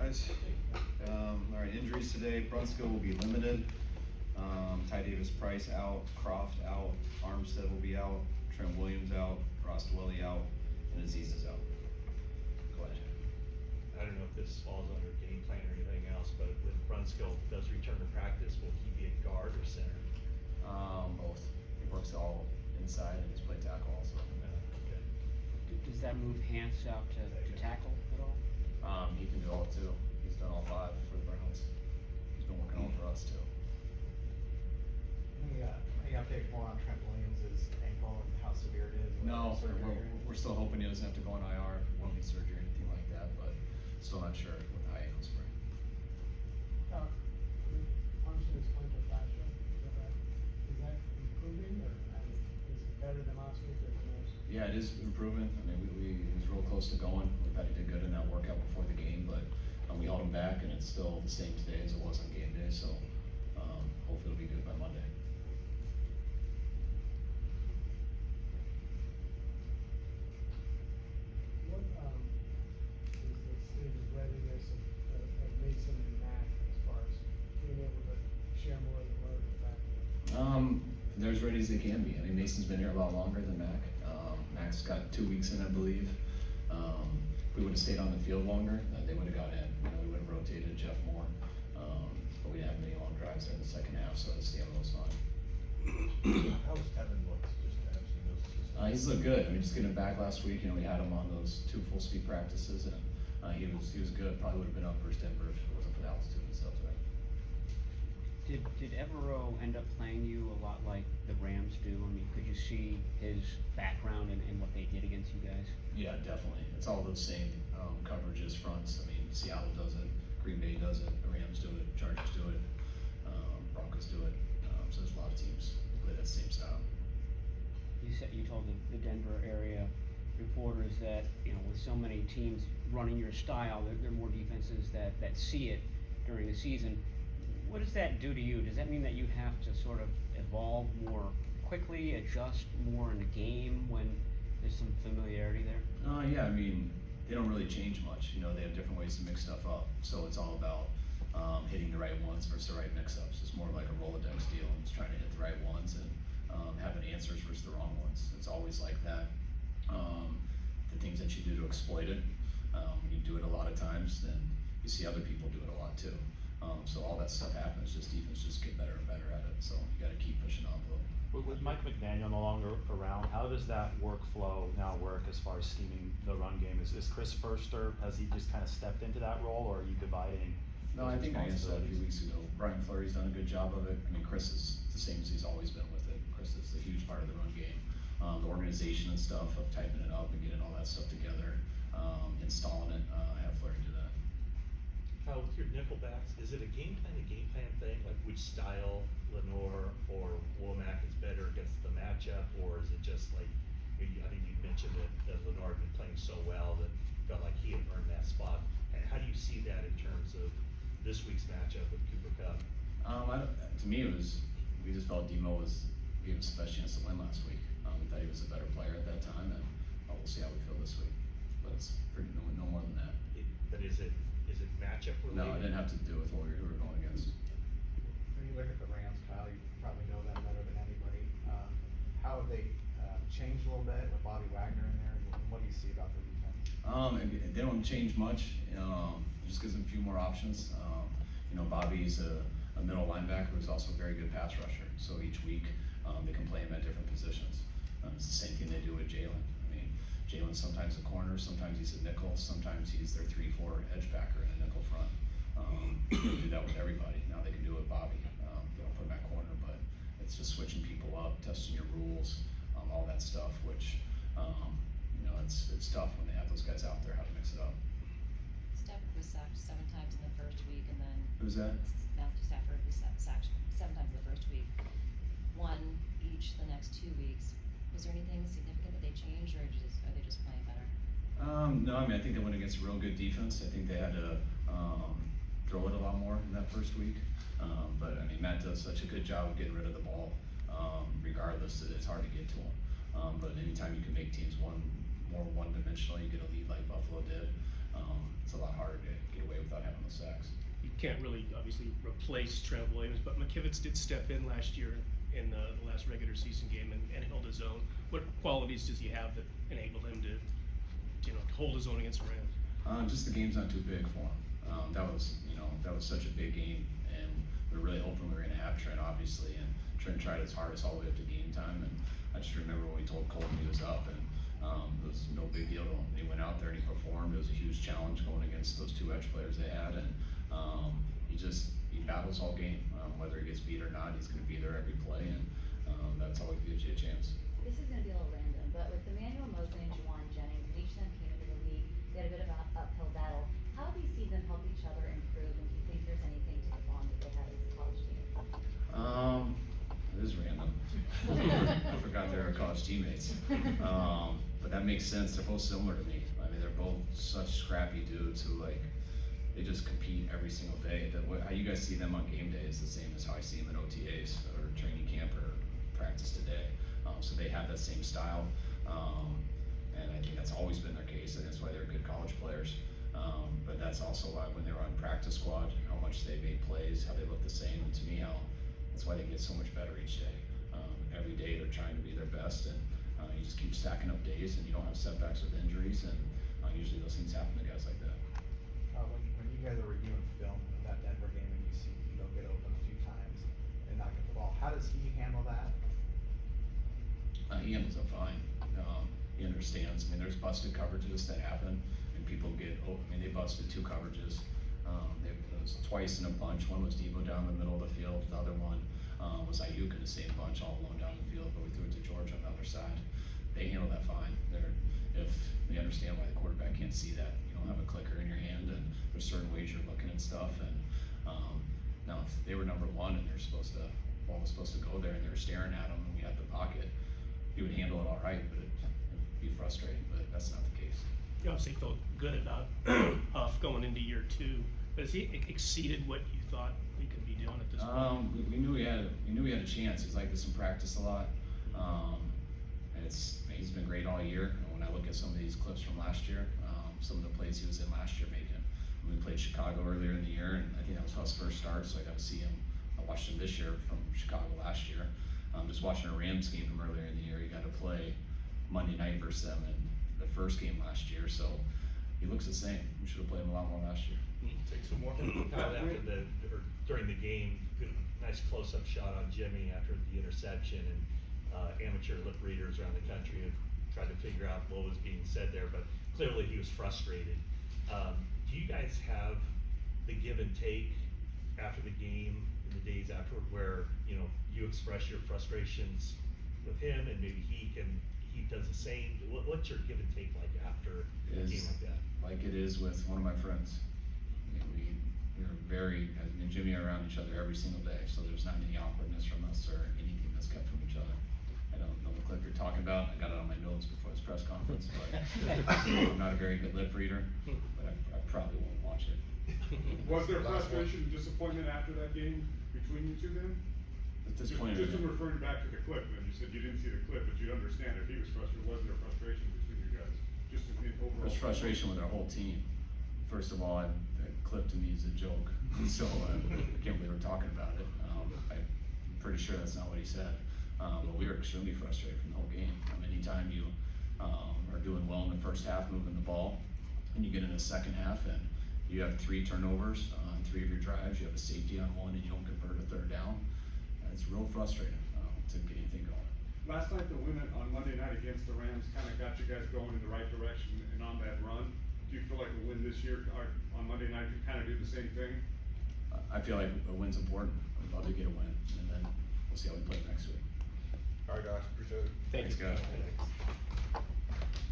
guys. All right, injuries today. Brunskill will be limited. Ty Davis Price out, Croft out, Armstead will be out, Trent Williams out, Ross Dwelly out, and Aziz is out. Go ahead. I don't know if this falls under game plan or anything else, but when Brunskill does return to practice, will he be a guard or center? Both. He works all inside and he's play tackle also. Okay. Does that move Hans out to tackle at all? He can do all too. He's done all 5 for the Browns. He's been working all for us too. Any update more on Trent Williams' ankle and how severe it is? No, we're still hoping he doesn't have to go on IR, won't need surgery or anything like that, but still not sure with the high ankle sprain. Armstead's going to fascia, is that improving or is it better than last week or worse? Yeah, it is improving. I mean, he was real close to going. We thought he did good in that workout before the game, but we held him back, and it's still the same today as it was on game day. So hopefully it'll be good by Monday. What is the state of readiness of Mason and Mac as far as being able to share more of the load in the back? They're as ready as they can be. I mean, Mason's been here a lot longer than Mac. Mac's got 2 weeks in, I believe. If we would have stayed on the field longer, they would have got in. We would have rotated Jeff more. But we didn't have many long drives there in the second half, so the stamina was fine. How's Tevin looked? Just to have seen those. He's looked good. I mean, just getting him back last week, we had him on those 2 full speed practices, and he was good. Probably would have been up versus Denver if it wasn't for the altitude and stuff there. Did Evero end up playing you a lot like the Rams do? I mean, could you see his background and what they did against you guys? Yeah, definitely. It's all those same coverages, fronts. I mean, Seattle does it, Green Bay does it, the Rams do it, Chargers do it, Broncos do it. So there's a lot of teams that play that same style. You told the Denver area reporters that with so many teams running your style, there are more defenses that see it during the season. What does that do to you? Does that mean that you have to sort of evolve more quickly, adjust more in the game when there's some familiarity there? Yeah, I mean, they don't really change much. They have different ways to mix stuff up. So it's all about hitting the right ones versus the right mix-ups. It's more like a Rolodex deal. It's trying to hit the right ones and having answers versus the wrong ones. It's always like that. The things that you do to exploit it, when you do it a lot of times, then you see other people do it a lot too. So all that stuff happens, just defense just get better and better at it. So you got to keep pushing on the envelope. With Mike McDaniel no longer around, how does that workflow now work as far as scheming the run game? Is Chris Firster, has he just kind of stepped into that role, or are you dividing? No, I think I answered that a few weeks ago. Brian Fleury's done a good job of it. I mean, Chris is the same as he's always been with it. Chris is a huge part of the run game. The organization and stuff of typing it up and getting all that stuff together, installing it, I have Fleury do that. Kyle, with your nickelbacks, is it a game plan thing? Like which style Lenore or Womack is better against the matchup, or is it just like, I think you mentioned that Lenore had been playing so well that felt like he had earned that spot. And how do you see that in terms of this week's matchup with Cooper Kupp? To me, we just felt Demo gave us the best chance to win last week. We thought he was a better player at that time, and we'll see how we feel this week. But it's pretty no more than that. But is it matchup related? No, it didn't have to do with what we were going against. When you look at the Rams, Kyle, you probably know them better than anybody. How have they changed a little bit with Bobby Wagner in there? What do you see about their defense? They don't change much. Just gives them a few more options. Bobby's a middle linebacker who's also a very good pass rusher. So each week they can play him at different positions. It's the same thing they do with Jalen. I mean, Jalen's sometimes a corner, sometimes he's a nickel, sometimes he's their 3-4 edge backer in a nickel front. They do that with everybody. Now they can do it with Bobby. They don't put him at corner, but it's just switching people up, testing your rules, all that stuff, which it's tough when they have those guys out there, how to mix it up. Stafford was sacked 7 times in the first week, and then Who's that? Matthew Stafford was sacked 7 times in the first week, 1 each the next 2 weeks. Was there anything significant that they changed, or are they just playing better? No, I mean, I think they went against a real good defense. I think they had to throw it a lot more in that first week. But I mean, Matt does such a good job of getting rid of the ball. Regardless, it's hard to get to him. But anytime you can make teams more one-dimensional, you get a lead like Buffalo did. It's a lot harder to get away without having those sacks. You can't really obviously replace Trent Williams, but McKivitz did step in last year in the last regular season game and held his own. What qualities does he have that enable him to hold his own against the Rams? Just the game's not too big for him. That was such a big game, and we were really hoping we were gonna have Trent, obviously, and Trent tried his hardest all the way up to game time, and I just remember when we told Colton he was up, and it was no big deal to him. He went out there and he performed. It was a huge challenge going against those two edge players they had, and he battles all game. Whether he gets beat or not, he's gonna be there every play, and that's always gives you a chance. This is gonna be a little random, but with Emmanuel Mosley and Juwan Jennings, and each of them came into the league, they had a bit of an uphill battle. How do you see them help each other improve, and do you think there's anything to the bond that they have as a college team? It is random. I forgot they were college teammates. But that makes sense. They're both similar to me. I mean, they're both such scrappy dudes who they just compete every single day. How you guys see them on game day is the same as how I see them in OTAs or training camp or practice today. So they have that same style, and I think that's always been their case, and that's why they're good college players. But that's also why when they were on practice squad, how much they made plays, how they look the same, and to me, that's why they get so much better each day. Every day they're trying to be their best, and you just keep stacking up days, and you don't have setbacks with injuries, and usually those things happen to guys like that. When you guys are reviewing film of that Denver game and you see Tito get open a few times and not get the ball, how does he handle that? He handles it fine. He understands. I mean, there's busted coverages that happen, and people they busted two coverages. It was twice in a bunch. One was Debo down the middle of the field. The other one was Ayuk in the same bunch, all alone down the field. But we threw it to George on the other side. They handle that fine. If they understand why the quarterback can't see that, you don't have a clicker in your hand, and there's certain ways you're looking at stuff. And now, if they were number one and ball was supposed to go there, and they were staring at him, and we had the pocket, he would handle it all right, but it'd be frustrating. But that's not the case. You obviously felt good about Huff going into year 2, but has he exceeded what you thought he could be doing at this point? We knew he had a chance. He's like this in practice a lot. And he's been great all year. And when I look at some of these clips from last year, some of the plays he was in last year making. We played Chicago earlier in the year, and I think that was Huff's first start, so I got to see him. I watched him this year from Chicago last year. Just watching a Rams game from earlier in the year, he got to play Monday night versus them in the first game last year, so he looks the same. We should have played him a lot more last year. Take some more. Kyle, during the game, nice close-up shot on Jimmy after the interception, and amateur lip readers around the country have tried to figure out what was being said there, but clearly he was frustrated. Do you guys have the give and take after the game in the days afterward where, you express your frustrations with him and maybe he does the same? What's your give and take like after a game like that? Like it is with one of my friends. Me and Jimmy are around each other every single day, so there's not any awkwardness from us or anything that's kept from each other. I don't know the clip you're talking about. I got it on my notes before this press conference, but I'm not a very good lip reader, but I probably won't watch it. Was there frustration and disappointment after that game between you two then? At this point, Just in referring back to the clip, and you said you didn't see the clip, but you understand if he was frustrated, was there frustration between you guys? Just in overall. there's frustration with our whole team. First of all, that clip to me is a joke, so I can't believe we're talking about it. I'm pretty sure that's not what he said, but we were extremely frustrated from the whole game. Anytime you are doing well in the first half, moving the ball, and you get in the second half and you have 3 turnovers on 3 of your drives, you have a safety on 1, and you don't convert a third down, it's real frustrating to get anything going. Last night, the win on Monday night against the Rams kind of got you guys going in the right direction and on that run. Do you feel like a win this year on Monday night could kind of do the same thing? I feel like a win's important. I'd love to get a win, and then we'll see how we play next week. All right, guys, appreciate it. Thank you. Thanks, guys.